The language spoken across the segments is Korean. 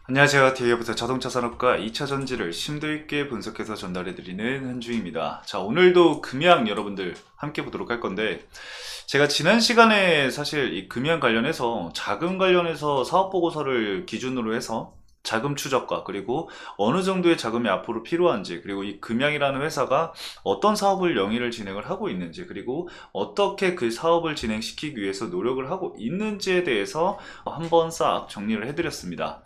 안녕하세요. DA부터 자동차 산업과 2차 전지를 심도 있게 분석해서 전달해드리는 한주입니다. 자, 오늘도 금양 여러분들 함께 보도록 할 건데, 제가 지난 시간에 사실 이 금양 관련해서 자금 관련해서 사업 보고서를 기준으로 해서 자금 추적과 그리고 어느 정도의 자금이 앞으로 필요한지, 그리고 이 금양이라는 회사가 어떤 사업을 영위를 진행을 하고 있는지, 그리고 어떻게 그 사업을 진행시키기 위해서 노력을 하고 있는지에 대해서 한번 싹 정리를 해드렸습니다.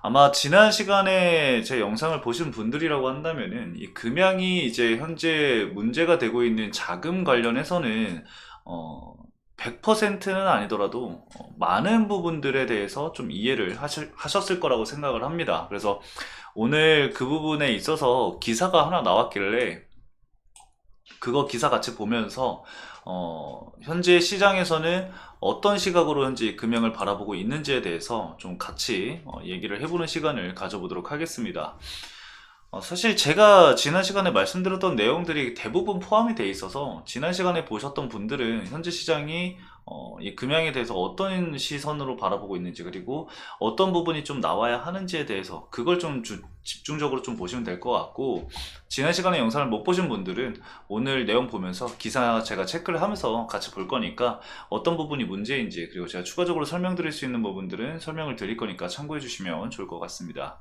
아마 지난 시간에 제 영상을 보신 분들이라고 한다면은 이 금양이 이제 현재 문제가 되고 있는 자금 관련해서는 어 100%는 아니더라도 많은 부분들에 대해서 좀 이해를 하셨을 거라고 생각을 합니다. 그래서 오늘 그 부분에 있어서 기사가 하나 나왔길래 그거 기사 같이 보면서 현재 시장에서는 어떤 시각으로 현재 금형을 바라보고 있는지에 대해서 좀 같이 얘기를 해보는 시간을 가져보도록 하겠습니다. 사실 제가 지난 시간에 말씀드렸던 내용들이 대부분 포함이 돼 있어서 지난 시간에 보셨던 분들은 현재 시장이 이 금양에 대해서 어떤 시선으로 바라보고 있는지, 그리고 어떤 부분이 좀 나와야 하는지에 대해서 그걸 좀 집중적으로 좀 보시면 될 것 같고, 지난 시간에 영상을 못 보신 분들은 오늘 내용 보면서 기사 제가 체크를 하면서 같이 볼 거니까 어떤 부분이 문제인지, 그리고 제가 추가적으로 설명드릴 수 있는 부분들은 설명을 드릴 거니까 참고해 주시면 좋을 것 같습니다.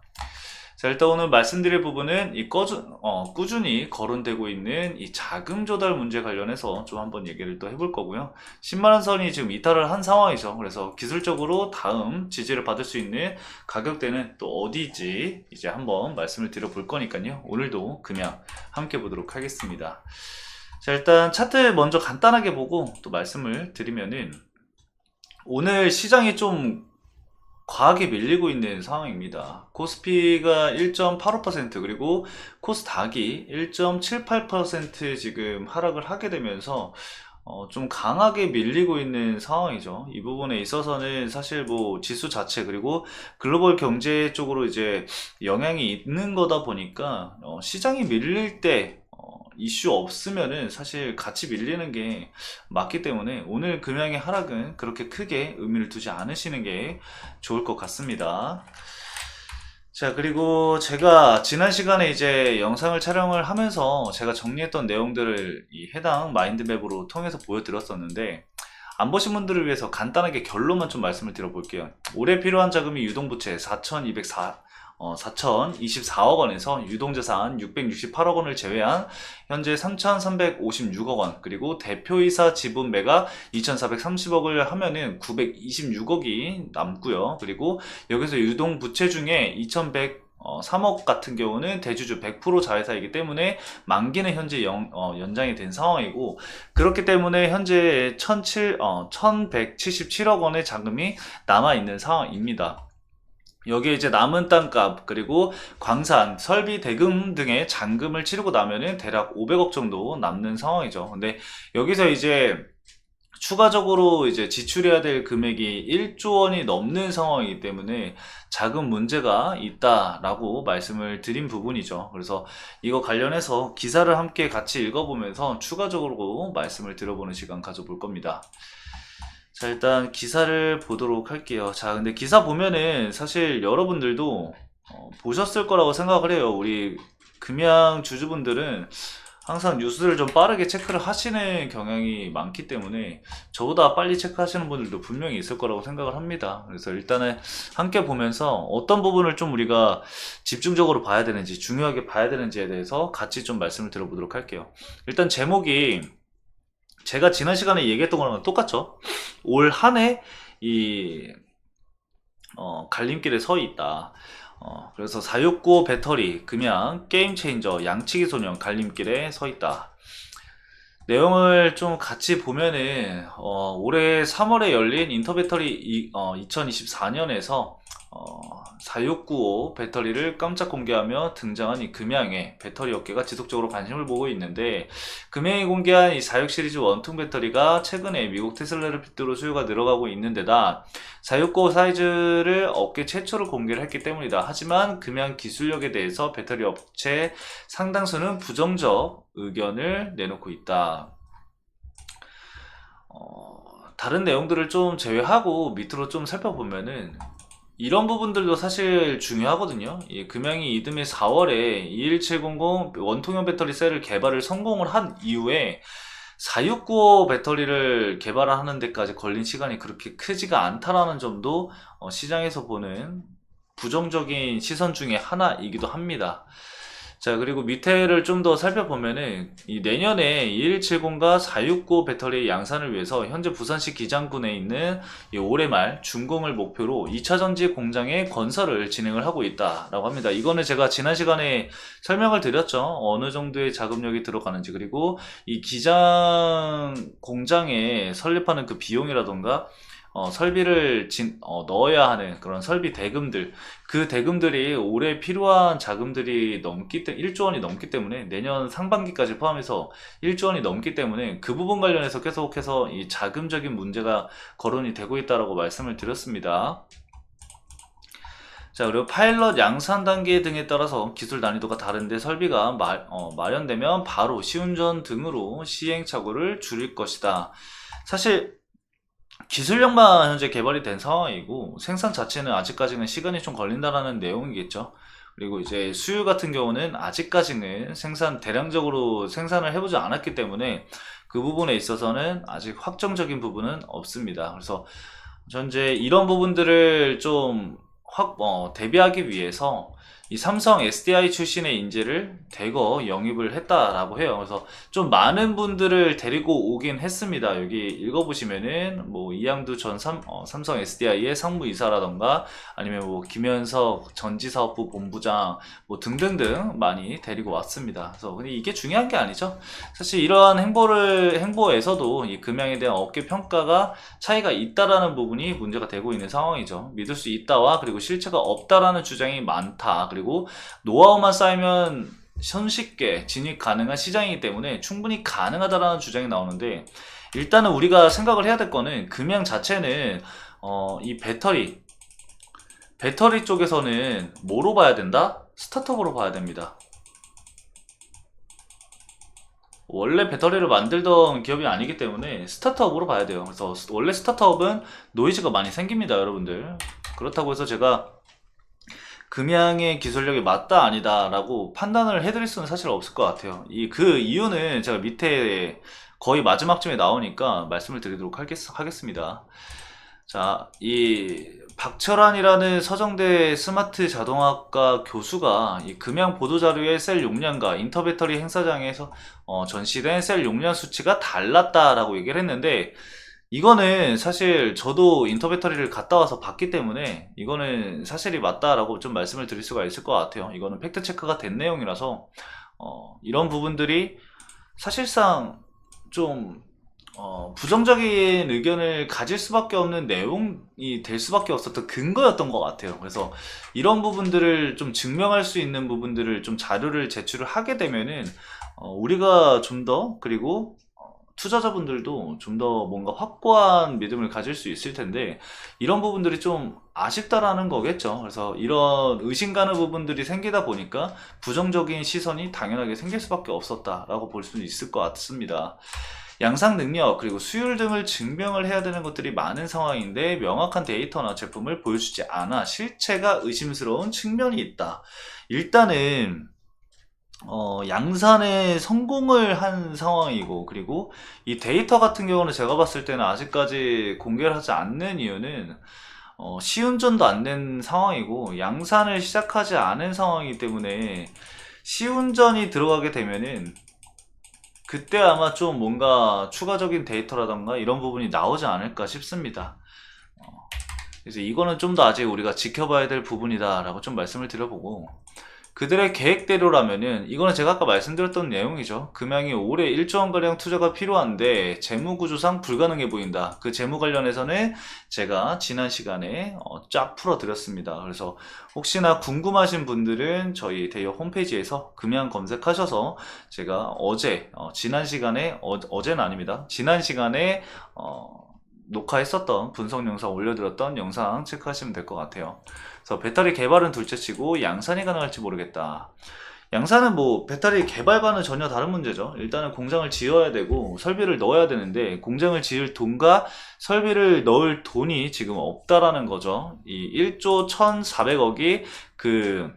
자, 일단 오늘 말씀드릴 부분은 이 꾸준히 거론되고 있는 이 자금 조달 문제 관련해서 좀 한번 얘기를 또 해볼 거고요. 10만원 선이 지금 이탈을 한 상황이죠. 그래서 기술적으로 다음 지지를 받을 수 있는 가격대는 또 어디지 이제 한번 말씀을 드려볼 거니까요. 오늘도 그냥 함께 보도록 하겠습니다. 자, 일단 차트 먼저 간단하게 보고 또 말씀을 드리면은 오늘 시장이 좀 과하게 밀리고 있는 상황입니다. 코스피가 1.85% 그리고 코스닥이 1.78% 지금 하락을 하게 되면서 좀 강하게 밀리고 있는 상황이죠. 이 부분에 있어서는 사실 뭐 지수 자체 그리고 글로벌 경제 쪽으로 이제 영향이 있는 거다 보니까 시장이 밀릴 때 이슈 없으면은 사실 같이 밀리는 게 맞기 때문에 오늘 금양의 하락은 그렇게 크게 의미를 두지 않으시는 게 좋을 것 같습니다. 자, 그리고 제가 지난 시간에 이제 영상을 촬영을 하면서 제가 정리했던 내용들을 이 해당 마인드맵으로 통해서 보여드렸었는데, 안 보신 분들을 위해서 간단하게 결론만 좀 말씀을 드려볼게요. 올해 필요한 자금이 유동부채 4,024억 원에서 유동자산 668억 원을 제외한 현재 3,356억 원, 그리고 대표이사 지분 매각 2,430억을 하면은 926억이 남고요. 그리고 여기서 유동부채 중에 2,103억 같은 경우는 대주주 100% 자회사이기 때문에 만기는 현재 연장이 된 상황이고, 그렇기 때문에 현재 1,177억 원의 자금이 남아있는 상황입니다. 여기에 이제 남은 땅값 그리고 광산, 설비, 대금 등의 잔금을 치르고 나면은 대략 500억 정도 남는 상황이죠. 근데 여기서 이제 추가적으로 이제 지출해야 될 금액이 1조 원이 넘는 상황이기 때문에 자금 문제가 있다라고 말씀을 드린 부분이죠. 그래서 이거 관련해서 기사를 함께 같이 읽어보면서 추가적으로 말씀을 들어보는 시간 가져볼 겁니다. 자, 일단 기사를 보도록 할게요. 자, 근데 기사 보면은 사실 여러분들도 보셨을 거라고 생각을 해요. 우리 금양 주주분들은 항상 뉴스를 좀 빠르게 체크를 하시는 경향이 많기 때문에 저보다 빨리 체크하시는 분들도 분명히 있을 거라고 생각을 합니다. 그래서 일단은 함께 보면서 어떤 부분을 좀 우리가 집중적으로 봐야 되는지, 중요하게 봐야 되는지에 대해서 같이 좀 말씀을 들어보도록 할게요. 일단 제목이 제가 지난 시간에 얘기했던 거랑 똑같죠? 올 한 해 이 갈림길에 서 있다. 그래서 469 배터리, 금양, 게임 체인저, 양치기 소년 갈림길에 서 있다. 내용을 좀 같이 보면은 올해 3월에 열린 인터배터리 2024년에서 4695 배터리를 깜짝 공개하며 등장한 이 금양의 배터리 업계가 지속적으로 관심을 보고 있는데, 금양이 공개한 이 46 시리즈 원통 배터리가 최근에 미국 테슬라를 필두로 수요가 늘어가고 있는 데다 469 사이즈를 업계 최초로 공개를 했기 때문이다. 하지만 금양 기술력에 대해서 배터리 업체 상당수는 부정적 의견을 내놓고 있다. 다른 내용들을 좀 제외하고 밑으로 좀 살펴보면은 이런 부분들도 사실 중요하거든요. 이 금양이 이듬해 4월에 21700 원통형 배터리 셀을 개발을 성공을 한 이후에 4695 배터리를 개발하는 데까지 걸린 시간이 그렇게 크지가 않다라는 점도 시장에서 보는 부정적인 시선 중에 하나이기도 합니다. 자, 그리고 밑에를 좀 더 살펴보면은 이 내년에 2170과 469 배터리의 양산을 위해서 현재 부산시 기장군에 있는 이 올해 말 준공을 목표로 2차 전지 공장의 건설을 진행을 하고 있다라고 합니다. 이거는 제가 지난 시간에 설명을 드렸죠. 어느 정도의 자금력이 들어가는지, 그리고 이 기장 공장에 설립하는 그 비용이라던가 설비를 넣어야 하는 그런 설비 대금들, 그 대금들이 올해 필요한 자금들이 1조 원이 넘기 때문에, 내년 상반기까지 포함해서 1조 원이 넘기 때문에 그 부분 관련해서 계속해서 이 자금적인 문제가 거론이 되고 있다라고 말씀을 드렸습니다. 자, 그리고 파일럿 양산 단계 등에 따라서 기술 난이도가 다른데 설비가 마련되면 바로 시운전 등으로 시행착오를 줄일 것이다. 사실 기술력만 현재 개발이 된 상황이고 생산 자체는 아직까지는 시간이 좀 걸린다라는 내용이겠죠. 그리고 이제 수요 같은 경우는 아직까지는 대량적으로 생산을 해보지 않았기 때문에 그 부분에 있어서는 아직 확정적인 부분은 없습니다. 그래서 현재 이런 부분들을 좀 대비하기 위해서 이 삼성 SDI 출신의 인재를 대거 영입을 했다라고 해요. 그래서 좀 많은 분들을 데리고 오긴 했습니다. 여기 읽어보시면은 뭐 이양두 전 삼성 SDI의 상무이사라던가 아니면 뭐 김현석 전지사업부 본부장 뭐 등등등 많이 데리고 왔습니다. 그래서 근데 이게 중요한 게 아니죠. 사실 이러한 행보에서도 이 금양에 대한 업계 평가가 차이가 있다라는 부분이 문제가 되고 있는 상황이죠. 믿을 수 있다와 그리고 실체가 없다라는 주장이 많다. 그리고 노하우만 쌓이면 손쉽게 진입 가능한 시장이기 때문에 충분히 가능하다라는 주장이 나오는데, 일단은 우리가 생각을 해야 될 거는 금양 자체는 이 배터리 쪽에서는 뭐로 봐야 된다? 스타트업으로 봐야 됩니다. 원래 배터리를 만들던 기업이 아니기 때문에 스타트업으로 봐야 돼요. 그래서 원래 스타트업은 노이즈가 많이 생깁니다, 여러분들. 그렇다고 해서 제가 금양의 기술력이 맞다 아니다 라고 판단을 해드릴 수는 사실 없을 것 같아요. 그 이유는 제가 밑에 거의 마지막쯤에 나오니까 말씀을 드리도록 하겠습니다. 자, 이 박철환이라는 서정대 스마트 자동학과 교수가 이 금양 보도자료의 셀 용량과 인터배터리 행사장에서 전시된 셀 용량 수치가 달랐다라고 얘기를 했는데, 이거는 사실 저도 인터배터리를 갔다 와서 봤기 때문에 이거는 사실이 맞다라고 좀 말씀을 드릴 수가 있을 것 같아요. 이거는 팩트 체크가 된 내용이라서 이런 부분들이 사실상 좀 부정적인 의견을 가질 수밖에 없는 내용이 될 수밖에 없었던 근거였던 것 같아요. 그래서 이런 부분들을 좀 증명할 수 있는 부분들을 좀 자료를 제출을 하게 되면은 우리가 좀 더, 그리고 투자자분들도 좀 더 뭔가 확고한 믿음을 가질 수 있을 텐데, 이런 부분들이 좀 아쉽다라는 거겠죠. 그래서 이런 의심 가는 부분들이 생기다 보니까 부정적인 시선이 당연하게 생길 수밖에 없었다라고 볼 수 있을 것 같습니다. 양상 능력 그리고 수율 등을 증명을 해야 되는 것들이 많은 상황인데 명확한 데이터나 제품을 보여주지 않아 실체가 의심스러운 측면이 있다. 일단은 양산에 성공을 한 상황이고, 그리고 이 데이터 같은 경우는 제가 봤을 때는 아직까지 공개를 하지 않는 이유는 시운전도 안 된 상황이고 양산을 시작하지 않은 상황이기 때문에, 시운전이 들어가게 되면은 그때 아마 좀 뭔가 추가적인 데이터라던가 이런 부분이 나오지 않을까 싶습니다. 그래서 이거는 좀 더 아직 우리가 지켜봐야 될 부분이다 라고 좀 말씀을 드려보고, 그들의 계획대로라면은 이거는 제가 아까 말씀드렸던 내용이죠. 금양이 올해 1조 원가량 투자가 필요한데 재무구조상 불가능해 보인다. 그 재무 관련해서는 제가 지난 시간에 쫙 풀어드렸습니다. 그래서 혹시나 궁금하신 분들은 저희 대여 홈페이지에서 금양 검색하셔서 제가 지난 시간에 어제는 아닙니다. 지난 시간에 녹화했었던 분석 영상 올려드렸던 영상 체크하시면 될 것 같아요. 그래서 배터리 개발은 둘째치고 양산이 가능할지 모르겠다. 양산은 뭐 배터리 개발과는 전혀 다른 문제죠. 일단은 공장을 지어야 되고 설비를 넣어야 되는데 공장을 지을 돈과 설비를 넣을 돈이 지금 없다라는 거죠. 이 1조 1,400억이 그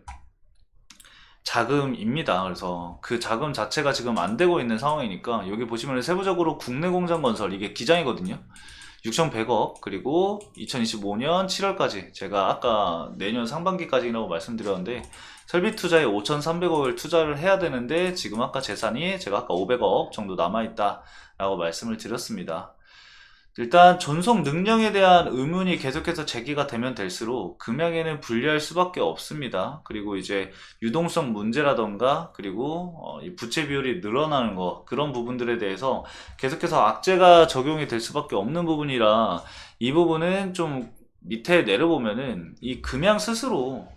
자금입니다. 그래서 그 자금 자체가 지금 안 되고 있는 상황이니까 여기 보시면 세부적으로 국내 공장 건설 이게 기장이거든요. 6,100억 그리고 2025년 7월까지 제가 아까 내년 상반기까지라고 말씀드렸는데 설비 투자에 5,300억을 투자를 해야 되는데 지금 아까 재산이 제가 아까 500억 정도 남아있다 라고 말씀을 드렸습니다. 일단 전송 능력에 대한 의문이 계속해서 제기가 되면 될수록 금양에는 불리할 수밖에 없습니다. 그리고 이제 유동성 문제라던가 그리고 이 부채 비율이 늘어나는 거 그런 부분들에 대해서 계속해서 악재가 적용이 될 수밖에 없는 부분이라 이 부분은 좀 밑에 내려보면은 이 금양 스스로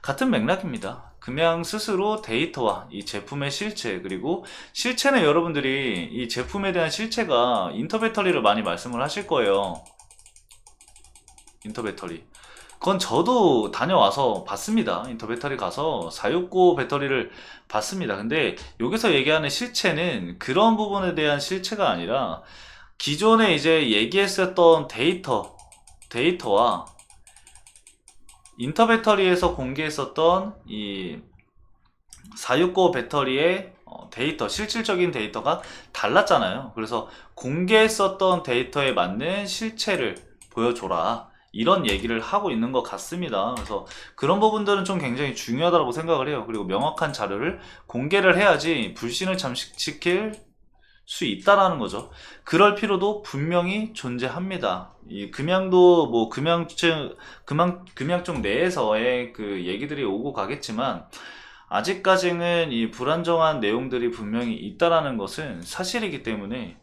같은 맥락입니다. 금양 스스로 데이터와 이 제품의 실체 그리고 실체는 여러분들이 이 제품에 대한 실체가 인터배터리를 많이 말씀을 하실 거예요. 인터배터리 그건 저도 다녀와서 봤습니다. 인터배터리 가서 469 배터리를 봤습니다. 근데 여기서 얘기하는 실체는 그런 부분에 대한 실체가 아니라 기존에 이제 얘기했었던 데이터와 인터배터리에서 공개했었던 이 469 배터리의 데이터, 실질적인 데이터가 달랐잖아요. 그래서 공개했었던 데이터에 맞는 실체를 보여줘라. 이런 얘기를 하고 있는 것 같습니다. 그래서 그런 부분들은 좀 굉장히 중요하다고 생각을 해요. 그리고 명확한 자료를 공개를 해야지 불신을 잠식시킬 수 있다라는 거죠. 그럴 필요도 분명히 존재합니다. 이 금양도 뭐 금양 쪽 내에서의 그 얘기들이 오고 가겠지만 아직까지는 이 불안정한 내용들이 분명히 있다라는 것은 사실이기 때문에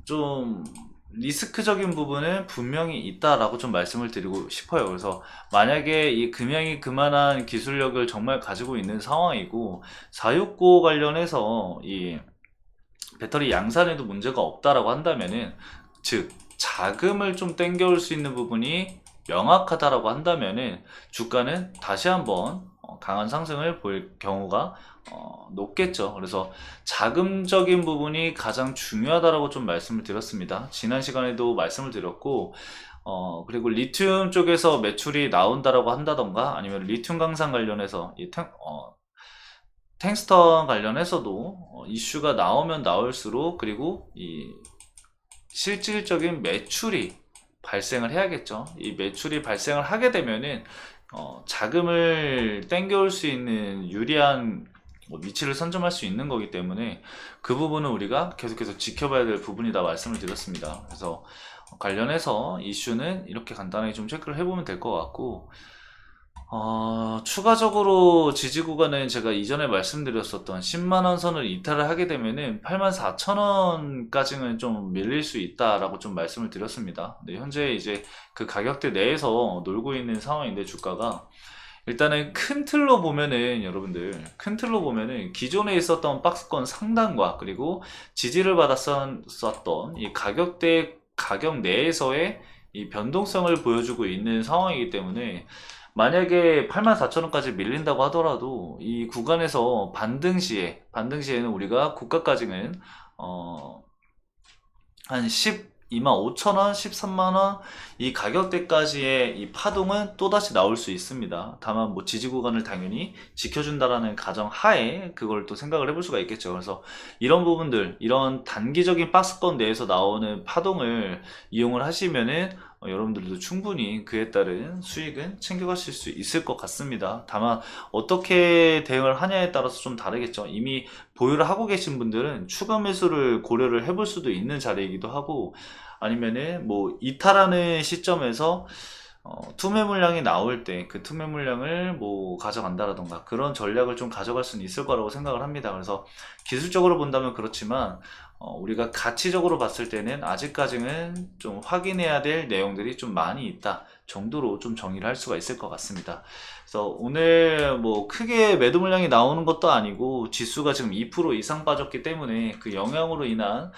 좀 리스크적인 부분은 분명히 있다라고 좀 말씀을 드리고 싶어요. 그래서 만약에 이 금양이 그만한 기술력을 정말 가지고 있는 상황이고 469 관련해서 이 배터리 양산에도 문제가 없다라고 한다면은 즉 자금을 좀 땡겨올 수 있는 부분이 명확하다라고 한다면은 주가는 다시 한번 강한 상승을 보일 경우가 높겠죠. 그래서 자금적인 부분이 가장 중요하다라고 좀 말씀을 드렸습니다. 지난 시간에도 말씀을 드렸고 그리고 리튬 쪽에서 매출이 나온다라고 한다던가 아니면 리튬 강산 관련해서 탱스턴 관련해서도 이슈가 나오면 나올수록 그리고 이 실질적인 매출이 발생을 해야겠죠. 이 매출이 발생을 하게 되면은 자금을 땡겨올 수 있는 유리한 위치를 선점할 수 있는 거기 때문에 그 부분은 우리가 계속해서 지켜봐야 될 부분이다 말씀을 드렸습니다. 그래서 관련해서 이슈는 이렇게 간단하게 좀 체크를 해보면 될 것 같고 추가적으로 지지 구간은 제가 이전에 말씀드렸었던 10만원 선을 이탈을 하게 되면은 84,000원까지는 좀 밀릴 수 있다라고 좀 말씀을 드렸습니다. 네, 현재 이제 그 가격대 내에서 놀고 있는 상황인데 주가가 일단은 큰 틀로 보면은 여러분들 큰 틀로 보면은 기존에 있었던 박스권 상단과 그리고 지지를 받았었던 이 가격 내에서의 이 변동성을 보여주고 있는 상황이기 때문에 만약에 84,000원까지 밀린다고 하더라도 이 구간에서 반등 시에는 우리가 고가까지는 한 12만 5천원, 13만원 이 가격대까지의 이 파동은 또다시 나올 수 있습니다. 다만 뭐 지지 구간을 당연히 지켜준다라는 가정 하에 그걸 또 생각을 해볼 수가 있겠죠. 그래서 이런 부분들, 이런 단기적인 박스권 내에서 나오는 파동을 이용을 하시면은 여러분들도 충분히 그에 따른 수익은 챙겨가실 수 있을 것 같습니다. 다만 어떻게 대응을 하냐에 따라서 좀 다르겠죠. 이미 보유를 하고 계신 분들은 추가 매수를 고려를 해볼 수도 있는 자리이기도 하고 아니면은 뭐 이탈하는 시점에서 투매 물량이 나올 때 그 투매 물량을 뭐 가져간다라던가 그런 전략을 좀 가져갈 수는 있을 거라고 생각을 합니다. 그래서 기술적으로 본다면 그렇지만 우리가 가치적으로 봤을 때는 아직까지는 좀 확인해야 될 내용들이 좀 많이 있다 정도로 좀 정의를 할 수가 있을 것 같습니다. 그래서 오늘 뭐 크게 매도 물량이 나오는 것도 아니고 지수가 지금 2% 이상 빠졌기 때문에 그 영향으로 인한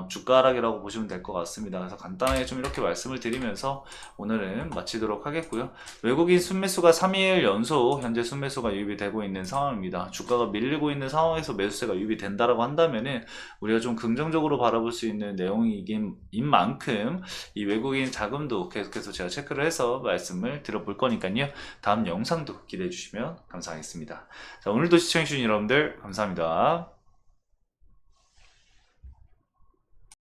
주가 하락이라고 보시면 될 것 같습니다. 그래서 간단하게 좀 이렇게 말씀을 드리면서 오늘은 마치도록 하겠고요. 외국인 순매수가 3일 연속 현재 순매수가 유입이 되고 있는 상황입니다. 주가가 밀리고 있는 상황에서 매수세가 유입이 된다라고 한다면은 우리가 좀 긍정적으로 바라볼 수 있는 내용인 만큼 이 외국인 자금도 계속해서 제가 체크를 해서 말씀을 드려볼 거니까요. 다음 영상도 기대해 주시면 감사하겠습니다. 자, 오늘도 시청해주신 여러분들 감사합니다.